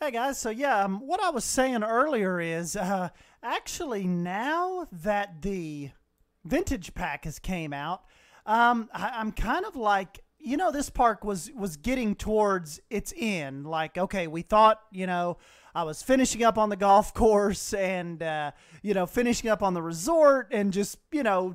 Hey guys, so yeah, what I was saying earlier is actually now that the vintage pack has came out, I'm kind of like, this park was getting towards its end. Like, okay, we thought, I was finishing up on the golf course and finishing up on the resort and just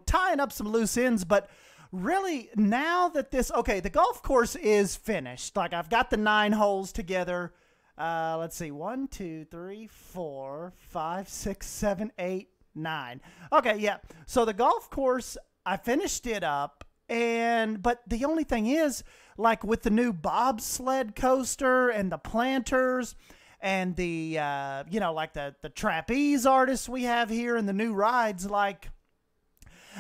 tying up some loose ends, but really now that the golf course is finished. Like I've got the 9 holes together. Let's see, 1, 2, 3, 4, 5, 6, 7, 8, 9. Okay, yeah. So the golf course, I finished it up, but the only thing is, like with the new bobsled coaster and the planters and the like the trapeze artists we have here and the new rides, like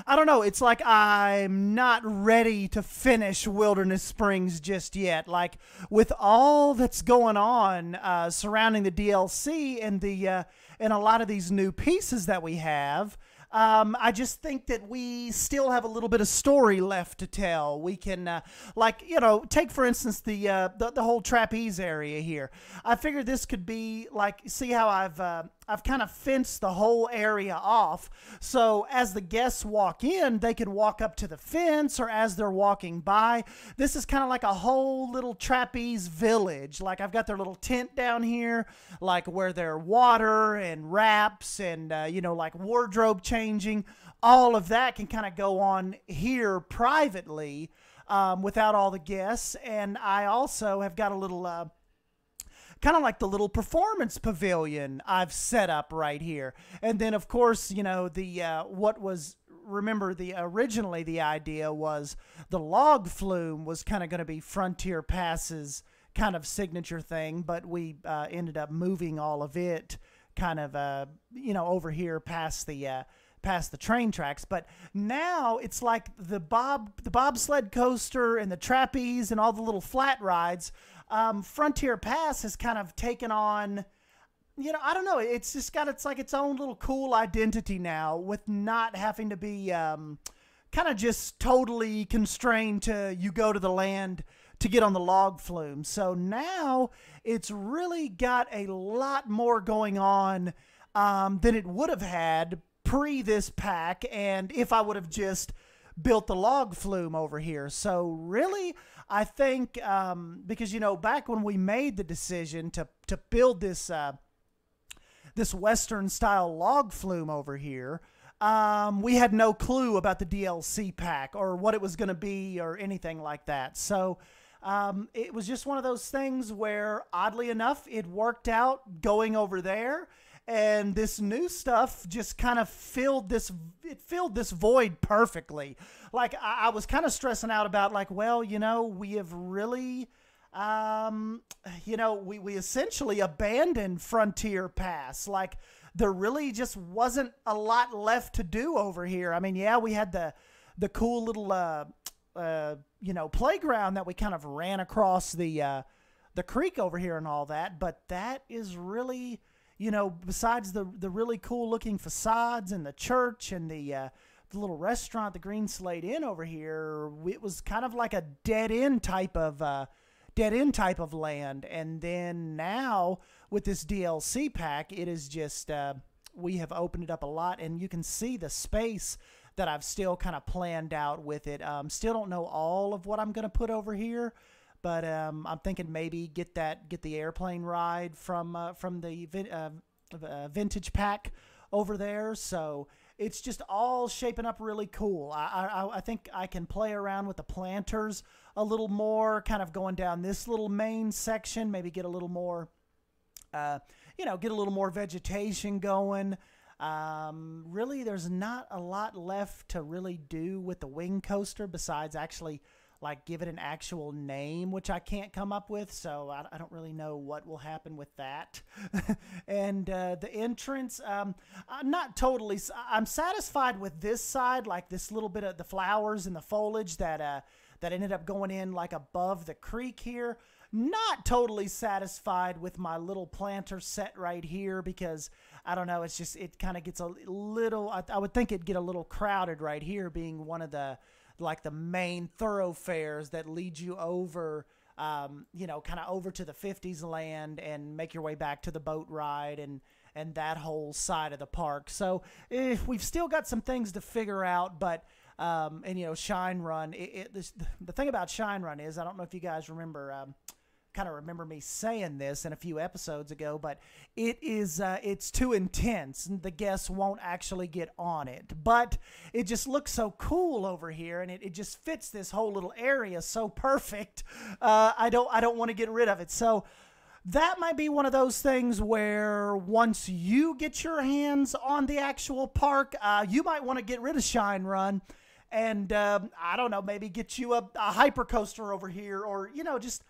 I don't know. It's like I'm not ready to finish Wilderness Springs just yet. Like with all that's going on surrounding the DLC and and a lot of these new pieces that we have, I just think that we still have a little bit of story left to tell. We can, take for instance the whole trapeze area here. I figured this could be like, see how I've kind of fenced the whole area off, so as the guests walk in, they can walk up to the fence, or as they're walking by, this is kind of like a whole little trapeze village. Like I've got their little tent down here, like where their water and wraps and like wardrobe changing, all of that can kind of go on here privately without all the guests. And I also have got a little kind of like the little performance pavilion I've set up right here. And then of course, originally the idea was the log flume was kind of going to be Frontier Pass's kind of signature thing, but we ended up moving all of it kind of over here past the train tracks. But now it's like the bobsled coaster and the trapeze and all the little flat rides. Frontier Pass has kind of taken on, I don't know, it's just got its own little cool identity now, with not having to be kind of just totally constrained to you go to the land to get on the log flume. So now it's really got a lot more going on than it would have had pre this pack, and if I would have just built the log flume over here. So really, I think because back when we made the decision to build this this Western style log flume over here, we had no clue about the DLC pack or what it was going to be or anything like that. So it was just one of those things where, oddly enough, it worked out going over there. And this new stuff just kind of filled this void perfectly. Like I was kind of stressing out about, like, well, we have really, we essentially abandoned Frontier Pass. Like there really just wasn't a lot left to do over here. I mean, yeah, we had the cool little, playground that we kind of ran across the creek over here and all that. But that is really, besides the really cool looking facades and the church and the little restaurant, the Green Slate Inn over here, it was kind of like a dead end type of land. And then now with this DLC pack, it is just we have opened it up a lot, and you can see the space that I've still kind of planned out with it. Still don't know all of what I'm going to put over here. But I'm thinking maybe get the airplane ride from the vintage pack over there. So it's just all shaping up really cool. I think I can play around with the planters a little more, kind of going down this little main section. Maybe get a little more, get a little more vegetation going. Really, there's not a lot left to really do with the wing coaster besides actually, like, give it an actual name, which I can't come up with, so I don't really know what will happen with that. And the entrance, I'm not totally, I'm satisfied with this side, like this little bit of the flowers and the foliage that ended up going in like above the creek here. Not totally satisfied with my little planter set right here because, I don't know, it's just, it kind of gets a little, I would think it'd get a little crowded right here, being one of the, like the main thoroughfares that lead you over you know, kind of over to the 50s land and make your way back to the boat ride and that whole side of the park. So we've still got some things to figure out, but and you know, Shine Run. The thing about Shine Run is, I don't know if you guys remember. Kind of remember me saying this in a few episodes ago, but it's too intense and the guests won't actually get on it, but it just looks so cool over here, and it just fits this whole little area so perfect. I don't want to get rid of it. So that might be one of those things where once you get your hands on the actual park, you might want to get rid of Shine Run and I don't know, maybe get you a hyper coaster over here, or you know, just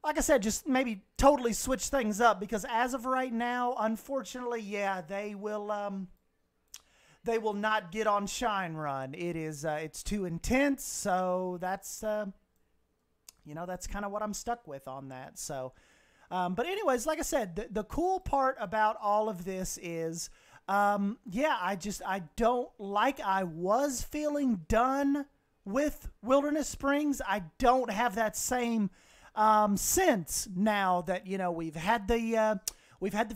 like I said, just maybe totally switch things up, because as of right now, unfortunately, yeah, they will not get on Shine Run. It's too intense, so that's you know, that's kind of what I'm stuck with on that. So, but anyways, like I said, the cool part about all of this is, yeah, I don't, like I was feeling done with Wilderness Springs. I don't have that same sense now that, you know, we've had the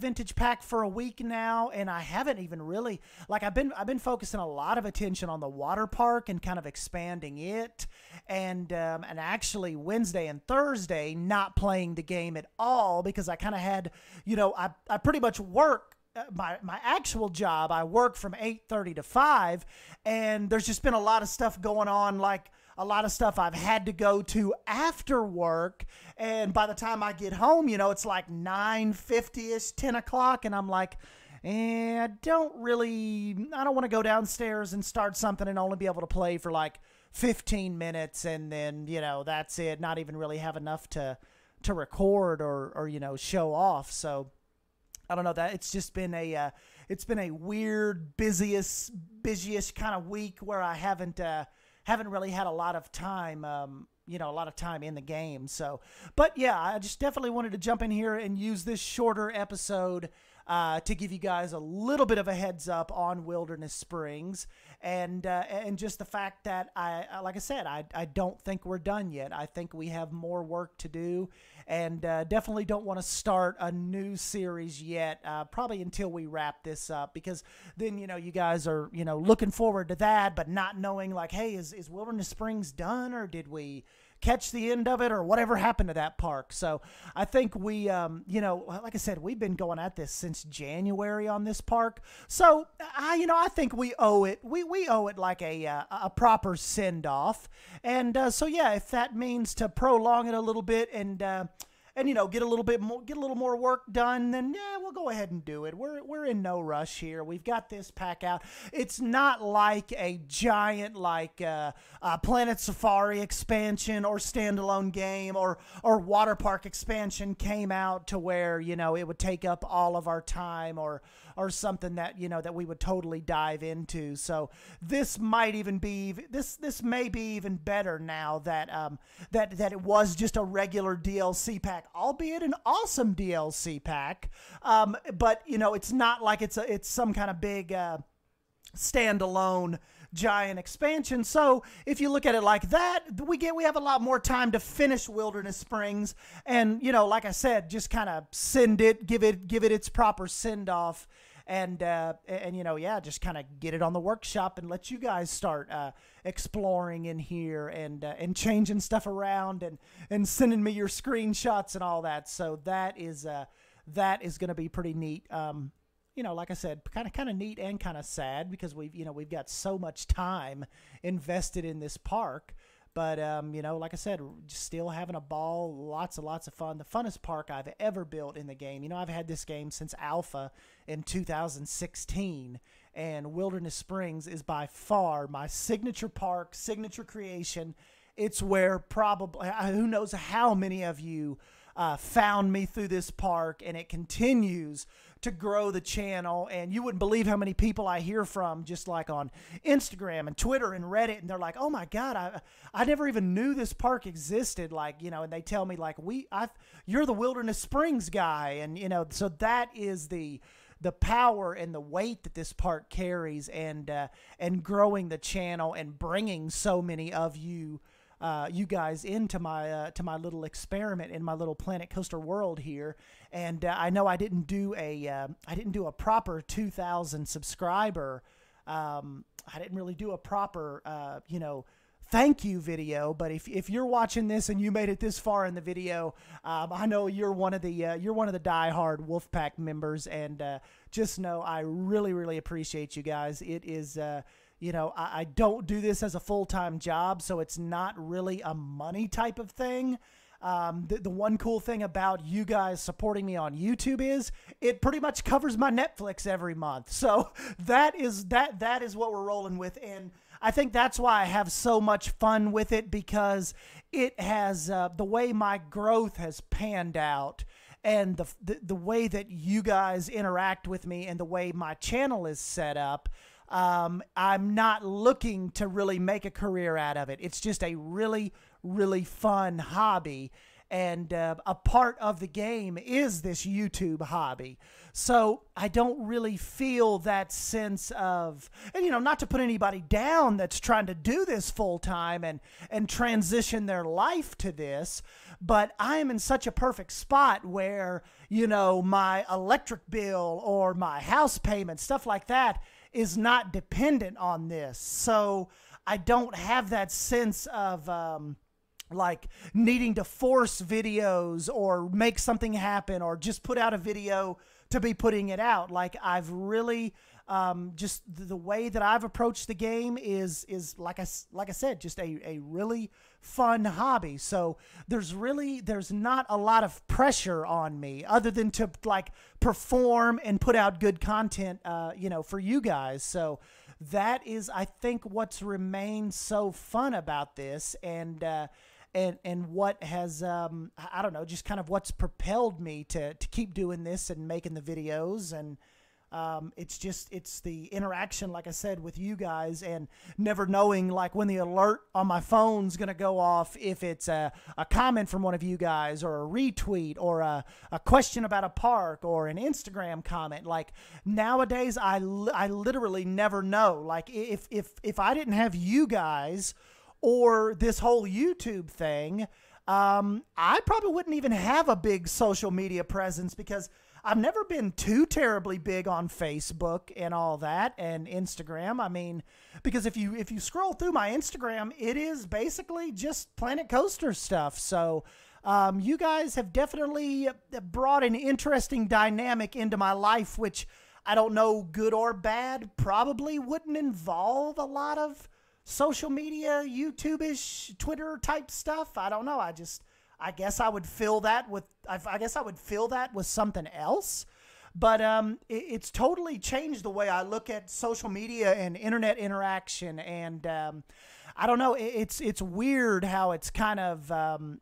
vintage pack for a week now, and I haven't even really, like, I've been focusing a lot of attention on the water park and kind of expanding it, and actually Wednesday and Thursday not playing the game at all, because I kind of had, you know, I pretty much work my actual job. I work from 8:30 to 5, and there's just been a lot of stuff going on, like a lot of stuff I've had to go to after work, and by the time I get home, you know, it's like 9:50ish, 10 o'clock, and I'm like, I don't want to go downstairs and start something and only be able to play for like 15 minutes, and then, you know, that's it, not even really have enough to record or you know, show off. So I don't know, that it's just been a weird, busiest kind of week where I haven't really had a lot of time, you know, a lot of time in the game. So, but yeah, I just definitely wanted to jump in here and use this shorter episode to give you guys a little bit of a heads up on Wilderness Springs, and just the fact that like I said, I don't think we're done yet. I think we have more work to do, and definitely don't want to start a new series yet, probably until we wrap this up, because then, you know, you guys are, you know, looking forward to that, but not knowing, like, hey, is Wilderness Springs done, or did we catch the end of it, or whatever happened to that park? So I think we, you know, like I said, we've been going at this since January on this park. So you know, I think we owe it. We owe it like a proper send off. And so yeah, if that means to prolong it a little bit and you know, get a little more work done, then yeah, we'll go ahead and do it. We're in no rush here. We've got this pack out. It's not like a giant, like Planet Safari expansion or standalone game or water park expansion came out to where, you know, it would take up all of our time or something that, you know, that we would totally dive into. So this might even be, this may be even better now that that it was just a regular DLC pack, albeit an awesome DLC pack. But you know, it's not like it's some kind of big standalone giant expansion. So if you look at it like that, we have a lot more time to finish Wilderness Springs, and, you know, like I said, just kind of give it its proper send off, and you know, yeah, just kind of get it on the workshop and let you guys start exploring in here and changing stuff around and sending me your screenshots and all that. So that is going to be pretty neat. You know, like I said, kind of neat and kind of sad, because we've got so much time invested in this park. But, you know, like I said, just still having a ball, lots of fun. The funnest park I've ever built in the game. You know, I've had this game since Alpha in 2016, and Wilderness Springs is by far my signature park, signature creation. It's where probably, who knows how many of you found me through this park, and it continues to grow the channel. And you wouldn't believe how many people I hear from, just like on Instagram and Twitter and Reddit, and they're like, oh my God, I never even knew this park existed. Like, you know, and they tell me like, you're the Wilderness Springs guy. And, you know, so that is the power and the weight that this park carries, and growing the channel and bringing so many of you you guys into my to my little experiment in my little Planet Coaster world here. And I know I didn't do a proper 2,000 subscriber. I didn't really do a proper you know, thank you video, but if you're watching this and you made it this far in the video, I know you're one of the diehard Wolfpack members, and just know I really appreciate you guys. It is you know, I don't do this as a full-time job, so it's not really a money type of thing. The one cool thing about you guys supporting me on YouTube is it pretty much covers my Netflix every month. So that is what we're rolling with, and I think that's why I have so much fun with it, because it has the way my growth has panned out, and the way that you guys interact with me, and the way my channel is set up. I'm not looking to really make a career out of it. It's just a really fun hobby, and a part of the game is this YouTube hobby. So I don't really feel that sense of, and you know, not to put anybody down that's trying to do this full time and transition their life to this, but I am in such a perfect spot where, you know, my electric bill or my house payment, stuff like that, is not dependent on this. So I don't have that sense of like needing to force videos or make something happen or just put out a video to be putting it out. Like, I've really just the way that I've approached the game is like I said, just a really fun hobby. So there's not a lot of pressure on me other than to like perform and put out good content, you know, for you guys. So that is, I think, what's remained so fun about this, and what has, I don't know, just kind of what's propelled me to keep doing this and making the videos. And it's the interaction, like I said, with you guys, and never knowing like when the alert on my phone's going to go off, if it's a comment from one of you guys, or a retweet, or a question about a park, or an Instagram comment. Like, nowadays, I literally never know. Like, if I didn't have you guys or this whole YouTube thing, I probably wouldn't even have a big social media presence, because I've never been too terribly big on Facebook and all that, and Instagram. I mean, because if you scroll through my Instagram, it is basically just Planet Coaster stuff. So you guys have definitely brought an interesting dynamic into my life, which I don't know, good or bad, probably wouldn't involve a lot of social media, YouTube-ish, Twitter type stuff. I don't know. I guess I would fill that with, something else. But it's totally changed the way I look at social media and internet interaction. And I don't know, it's weird how it's kind of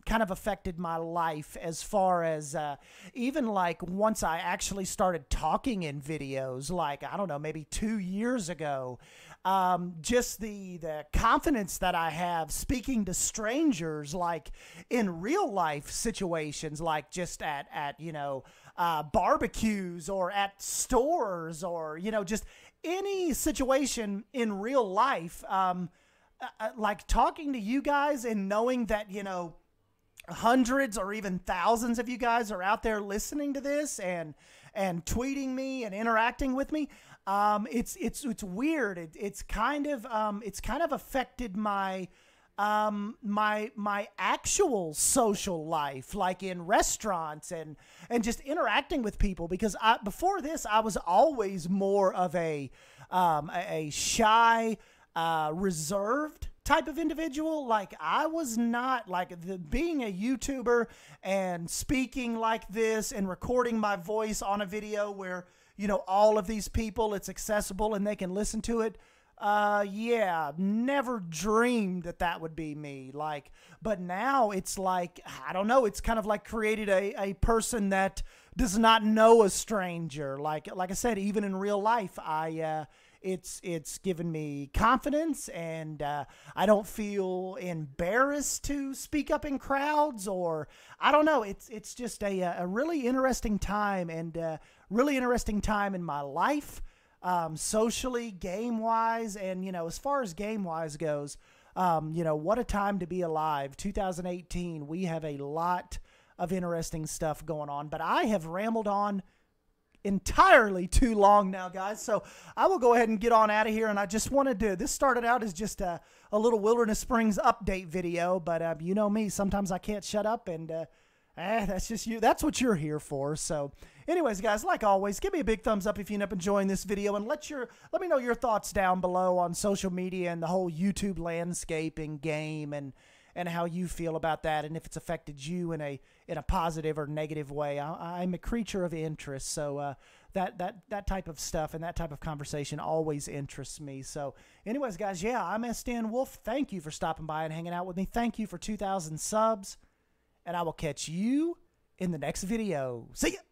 affected my life, as far as even like once I actually started talking in videos, like, I don't know, maybe 2 years ago. Just the confidence that I have speaking to strangers, like in real life situations, like just at you know, barbecues, or at stores, or, you know, just any situation in real life, like talking to you guys and knowing that, you know, hundreds or even thousands of you guys are out there listening to this and tweeting me and interacting with me. It's weird. It's kind of affected my my actual social life, like in restaurants and just interacting with people, because before this, I was always more of a shy, reserved type of individual. Like, I was not like being a YouTuber and speaking like this and recording my voice on a video where, you know, all of these people, it's accessible and they can listen to it. Yeah, never dreamed that would be me. Like, but now it's like, I don't know, it's kind of like created a person that does not know a stranger. Like I said, even in real life, it's given me confidence, and I don't feel embarrassed to speak up in crowds, or I don't know. It's just a really interesting time, and really interesting time in my life, socially, game wise, and, you know, as far as game wise goes, You know, what a time to be alive. 2018, we have a lot of interesting stuff going on, but I have rambled on entirely too long now, guys, so I will go ahead and get on out of here. And I just wanted to, this started out as just a little Wilderness Springs update video, but you know me, sometimes I can't shut up, and that's just you. That's what you're here for. So anyways, guys, like always, give me a big thumbs up if you end up enjoying this video, and let me know your thoughts down below on social media and the whole YouTube landscape and game, and how you feel about that, and if it's affected you in a positive or negative way. I'm a creature of interest, so that type of stuff and that type of conversation always interests me. So anyways, guys, yeah, I'm Sdanwolf. Thank you for stopping by and hanging out with me. Thank you for 2,000 subs, and I will catch you in the next video. See ya!